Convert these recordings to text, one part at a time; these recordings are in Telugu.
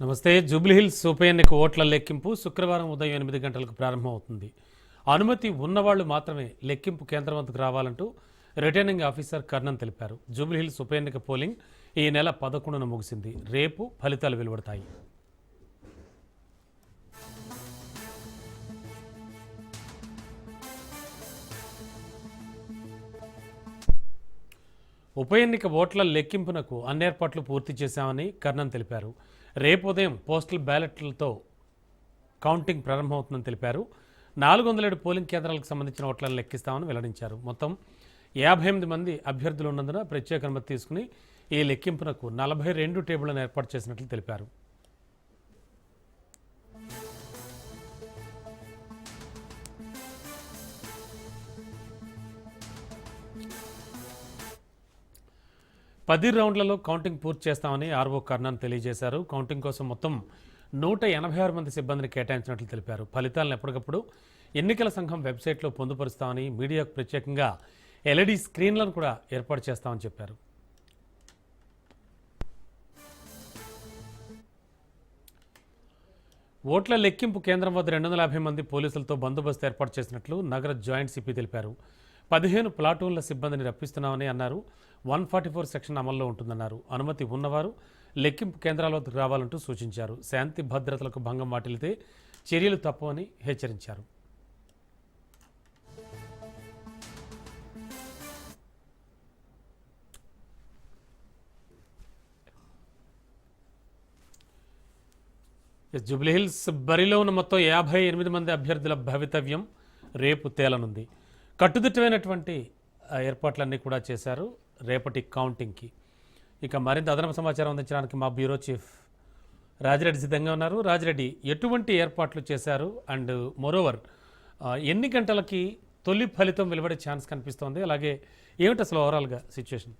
నమస్తే. జూబ్లీహిల్స్ ఉప ఎన్నిక ఓట్ల లెక్కింపు శుక్రవారం ఉదయం 8 గంటలకు ప్రారంభమవుతుంది. అనుమతి ఉన్నవాళ్లు మాత్రమే లెక్కింపు కేంద్రం వద్దకు రావాలంటూ రిటర్నింగ్ ఆఫీసర్ కర్ణన్ తెలిపారు. జూబ్లీహిల్స్ ఉప ఎన్నిక పోలింగ్ ఈ నెల 11న ముగిసింది. రేపు ఫలితాలు వెలువడతాయి. ఉప ఎన్నిక ఓట్ల లెక్కింపునకు అన్ని ఏర్పాట్లు పూర్తి చేశామని కర్ణన్ తెలిపారు. రేపు ఉదయం పోస్టల్ బ్యాలెట్లతో కౌంటింగ్ ప్రారంభమవుతుందని తెలిపారు. 407 పోలింగ్ కేంద్రాలకు సంబంధించిన ఓట్లను లెక్కిస్తామని వెల్లడించారు. మొత్తం 58 మంది అభ్యర్థులు ఉన్నందున ప్రత్యేక అనుమతి తీసుకుని ఈ లెక్కింపునకు 42 టేబుళ్లను ఏర్పాటు చేసినట్లు తెలిపారు. పది రౌండ్లలో కౌంటింగ్ పూర్తి చేస్తామని ఆర్ఓ కర్ణన్ తెలియజేశారు. కౌంటింగ్ కోసం మొత్తం 186 మంది సిబ్బందిని కేటాయించినట్లు తెలిపారు. ఫలితాలను ఎప్పటికప్పుడు ఎన్నికల సంఘం వెబ్సైట్లో పొందుపరుస్తామని, మీడియాకు ప్రత్యేకంగా ఎల్ఈడి స్క్రీన్లను కూడా ఏర్పాటు చేస్తామని చెప్పారు. ఓట్ల లెక్కింపు కేంద్రం వద్ద 250 మంది పోలీసులతో బందోబస్తు ఏర్పాటు చేసినట్లు నగర జాయింట్ సిపి తెలిపారు. 15 ప్లాటూన్ల సిబ్బందిని రప్పిస్తున్నామని అన్నారు. 144 సెక్షన్ అమల్లో ఉంటుందన్నారు. అనుమతి ఉన్నవారు లెక్కింపు కేంద్రాల వద్దకు రావాలంటూ సూచించారు. శాంతి భద్రతలకు భంగం వాటిల్లితే చర్యలు తప్పవని హెచ్చరించారు. జూబ్లీహిల్స్ బరిలో ఉన్న మొత్తం 58 మంది అభ్యర్థుల భవితవ్యం రేపు తేలనుంది. కట్టుదిట్టమైనటువంటి ఏర్పాట్లన్నీ కూడా చేశారు రేపటి కౌంటింగ్కి. ఇక మరింత అదనపు సమాచారం అందించడానికి మా బ్యూరో చీఫ్ రాజిరెడ్డి సిద్ధంగా ఉన్నారు. రాజిరెడ్డి, ఎటువంటి ఏర్పాట్లు చేశారు అండ్ మోరోవర్ ఎన్ని గంటలకి తొలి ఫలితం వెలువడే ఛాన్స్ కనిపిస్తోంది? అలాగే ఏమిటి అసలు ఓవరాల్గా సిచ్యువేషన్?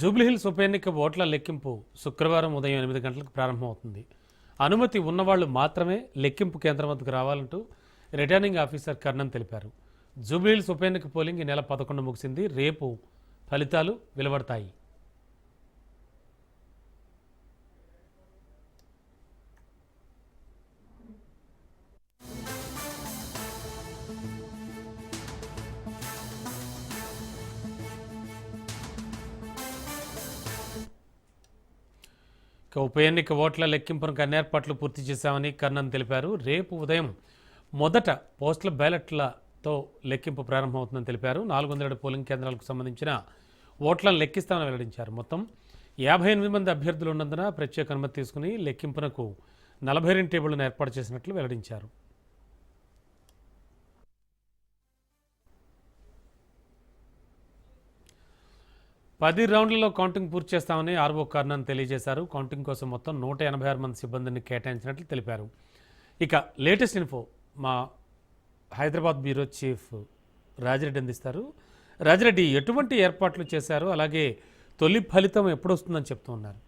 జూబ్లీహిల్స్ ఉప ఎన్నిక ఓట్ల లెక్కింపు శుక్రవారం ఉదయం 8 గంటలకు ప్రారంభమవుతుంది. అనుమతి ఉన్నవాళ్లు మాత్రమే లెక్కింపు కేంద్రం వద్దకు రావాలంటూ రిటర్నింగ్ ఆఫీసర్ కర్ణన్ తెలిపారు. జూబ్లీహిల్స్ ఉప ఎన్నిక పోలింగ్ ఈ నెల 11 ముగిసింది. రేపు ఫలితాలు వెలువడతాయి. ఉప ఎన్నిక ఓట్ల లెక్కింపునకు అన్ని ఏర్పాట్లు పూర్తి చేశామని కర్ణన్ తెలిపారు. రేపు ఉదయం మొదట పోస్టల్ బ్యాలెట్లతో లెక్కింపు ప్రారంభమవుతుందని తెలిపారు. 407 పోలింగ్ కేంద్రాలకు సంబంధించిన ఓట్లను లెక్కిస్తామని వెల్లడించారు. మొత్తం 58 మంది అభ్యర్థులు ఉన్నందున ప్రత్యేక అనుమతి తీసుకుని లెక్కింపునకు 42 టేబుళ్లను ఏర్పాటు చేసినట్లు వెల్లడించారు. పది రౌండ్లలో కౌంటింగ్ పూర్తి చేస్తామని ఆర్ఓ కర్ణన్ తెలియజేశారు. కౌంటింగ్ కోసం మొత్తం 186 మంది సిబ్బందిని కేటాయించినట్లు తెలిపారు. ఇక లేటెస్ట్ ఇన్ఫో మా హైదరాబాద్ బ్యూరో చీఫ్ రాజిరెడ్డి అందిస్తారు. రాజిరెడ్డి, ఎటువంటి ఏర్పాట్లు చేశారు? అలాగే తొలి ఫలితం ఎప్పుడు వస్తుందని చెప్తూ ఉన్నారు?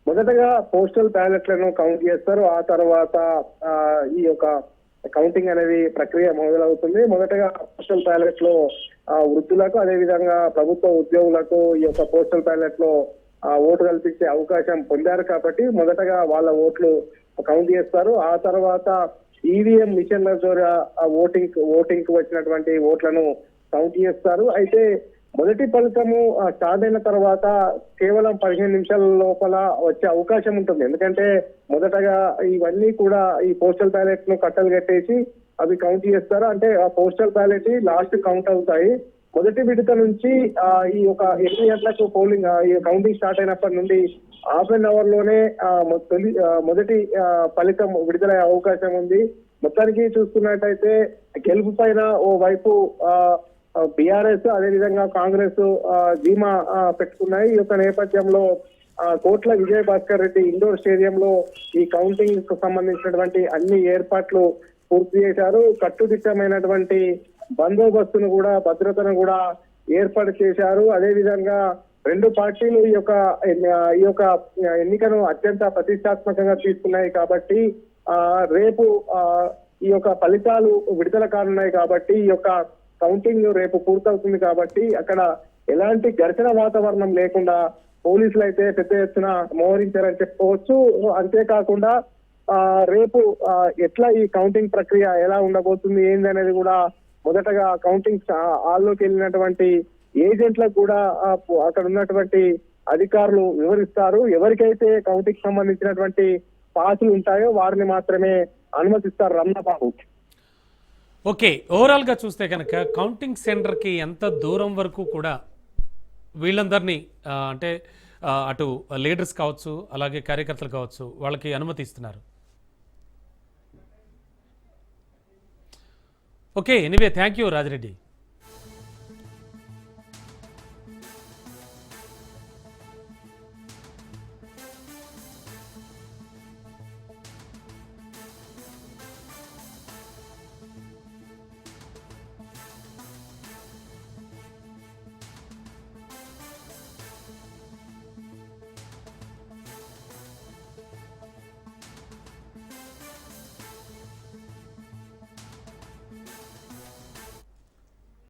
మొదటగా పోస్టల్ బ్యాలెట్లను కౌంట్ చేస్తారు. ఆ తర్వాత ఈ యొక్క కౌంటింగ్ అనేది ప్రక్రియ మొదలవుతుంది. మొదటగా పోస్టల్ బ్యాలెట్ లో వృద్ధులకు, అదేవిధంగా ప్రభుత్వ ఉద్యోగులకు ఈ యొక్క పోస్టల్ బ్యాలెట్ లో ఓటు కల్పించే అవకాశం పొందారు కాబట్టి మొదటగా వాళ్ళ ఓట్లు కౌంట్ చేస్తారు. ఆ తర్వాత ఈవీఎం మిషన్ల ద్వారా ఓటింగ్ కు వచ్చినటువంటి ఓట్లను కౌంట్ చేస్తారు. అయితే మొదటి ఫలితము స్టార్ట్ అయిన తర్వాత కేవలం 15 నిమిషాల లోపల వచ్చే అవకాశం ఉంటుంది. ఎందుకంటే మొదటగా ఇవన్నీ కూడా ఈ పోస్టల్ బ్యాలెట్ ను కట్టలు కట్టేసి అవి కౌంట్ చేస్తారు. అంటే ఆ పోస్టల్ బ్యాలెట్ లాస్ట్ కౌంట్ అవుతాయి. మొదటి విడత నుంచి ఈ యొక్క 8 గంటలకు పోలింగ్ ఈ కౌంటింగ్ స్టార్ట్ అయినప్పటి నుండి హాఫ్ అన్ అవర్ లోనే మొదటి ఫలితం విడుదలయ్యే అవకాశం ఉంది. మొత్తానికి చూసుకున్నట్టయితే గెలుపు పైన ఓ వైపు బీఆర్ఎస్, అదేవిధంగా కాంగ్రెస్ ధీమా పెట్టుకున్నాయి. ఈ యొక్క నేపథ్యంలో కోట్ల విజయభాస్కర్ రెడ్డి ఇండోర్ స్టేడియంలో ఈ కౌంటింగ్ కు సంబంధించినటువంటి అన్ని ఏర్పాట్లు పూర్తి చేశారు. కట్టుదిట్టమైనటువంటి బందోబస్తును కూడా, భద్రతను కూడా ఏర్పాటు చేశారు. అదే విధంగా రెండు పార్టీలు ఈ యొక్క ఎన్నికను అత్యంత ప్రతిష్టాత్మకంగా తీసుకున్నాయి కాబట్టి రేపు ఈ యొక్క ఫలితాలు విడుదల కానున్నాయి కాబట్టి ఈ యొక్క కౌంటింగ్ రేపు పూర్తవుతుంది కాబట్టి అక్కడ ఎలాంటి ఘర్షణ వాతావరణం లేకుండా పోలీసులు అయితే పెద్ద ఎత్తున మోహరించారని చెప్పుకోవచ్చు. అంతేకాకుండా రేపు ఎట్లా ఈ కౌంటింగ్ ప్రక్రియ ఎలా ఉండబోతుంది ఏంది అనేది కూడా మొదటగా కౌంటింగ్ హాల్లోకి వెళ్ళినటువంటి ఏజెంట్లకు కూడా అక్కడ ఉన్నటువంటి అధికారులు వివరిస్తారు. ఎవరికైతే కౌంటింగ్ సంబంధించినటువంటి పాసులు ఉంటాయో వారిని మాత్రమే అనుమతిస్తారు. రమణబాబు, ఓకే, ఓవరాల్గా చూస్తే కనుక కౌంటింగ్ సెంటర్కి ఎంత దూరం వరకు కూడా వీళ్ళందరినీ అంటే అటు లీడర్స్ కావచ్చు, అలాగే కార్యకర్తలు కావచ్చు, వాళ్ళకి అనుమతి ఇస్తున్నారు? Okay, anyway, thank you Rajireddy.